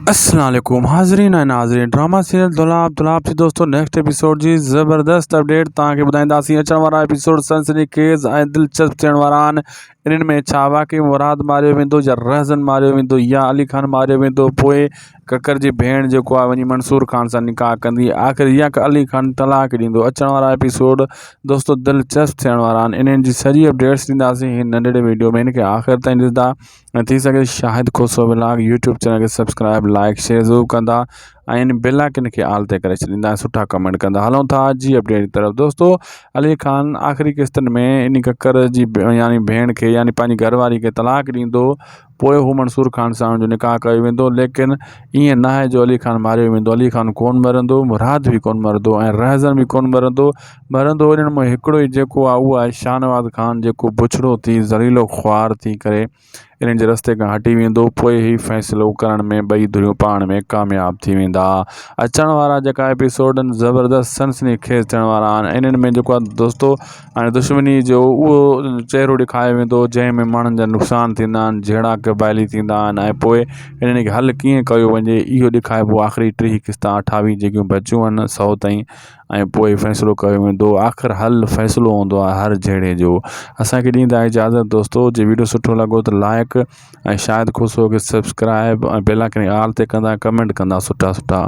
अस्सलाम वालेकुम हाज़रीन ऐं नाज़रीन ड्रामा सीरियल दुलाब दुलाब जी दोस्तों नेक्स्ट एपिसोड जी ज़बरदस्त अपडेट तव्हांखे ॿुधाईंदासीं। अचण वारा एपिसोड सनसनीखेज़ ऐं दिलचस्प थियण वारा आहिनि। इन्हनि में छा वाकई मुराद मारियो वेंदो या रहज़न मारियो वेंदो या अली खान मारियो वेंदो? पोइ ककर जी भेण जेको आहे वञी मंसूर खान सां निकाह कंदी आख़िर या अली खान तलाक ॾींदो? अचण वारा एपिसोड दोस्तों दिलचस्प थियण वारा आहिनि। इन्हनि जी सॼी अपडेट्स ॾींदासीं हिन नंढड़े वीडियो में। इनखे आख़िर ताईं ॾिसंदा ऐं थी सघे शाहिद खोसो व्लॉग यूट्यूब चैनल खे सब्सक्राइब लाइक शेयर ज़रूर कंदा ऐं इन बेल आइकन खे आल ते करे छॾींदा ऐं सुठा कमेंट कंदा। हलूं था अॼु जी अपडेट की तरफ़। दोस्तों अली खान आख़िरी किस्तनि में इन ककर जी यानी भेण खे यानी पंहिंजी घरवारी खे तलाक ॾींदो। पोइ हू मंसूर खान सां जो निकाह कयो वेंदो। लेकिन ईअं न आहे जो अली खान मारियो वेंदो। अली खान कोन मरंदो, मुराद बि कोन मरंदो ऐं रहज़न बि कोन मरंदो इन्हनि में हिकिड़ो ई जेको आहे उहो आहे शाहनवाज़ खान, जेको बुछड़ो थी ज़लीलो ख्वार थी करे इन्हनि जे रस्ते खां हटी वेंदो। पोइ ही फ़ैसिलो करण में ॿई धुरियूं पाण में कामयाबु थी वेंदा। अचण वारा जेका एपिसोड आहिनि ज़बरदस्त सनसनीखेज़ थियण वारा आहिनि। इन्हनि में जेको आहे दोस्तों हाणे दुश्मनी जो उहो चहिरो ॾेखारियो वेंदो जंहिंमें माण्हुनि जा नुक़सान थींदा आहिनि, जहिड़ा क़बाइली थींदा आहिनि ऐं पोइ इन्हनि खे हल कीअं कयो वञे इहो ॾेखारिबो। आख़िरी 3 किस्तां 28 जेकियूं बचियूं आहिनि 100 ताईं ऐं पोइ फ़ैसिलो कयो वेंदो। आख़िर हल फ़ैसिलो हूंदो आहे हर जहिड़े जो। असांखे ॾींदा इजाज़त दोस्तों। जे वीडियो सुठो लॻो त लाइक ऐं शाहिद खोसो खे सब्सक्राइब ऐं बेल आइकन आल ते कंदा, कमेंट कंदा सुठा सुठा।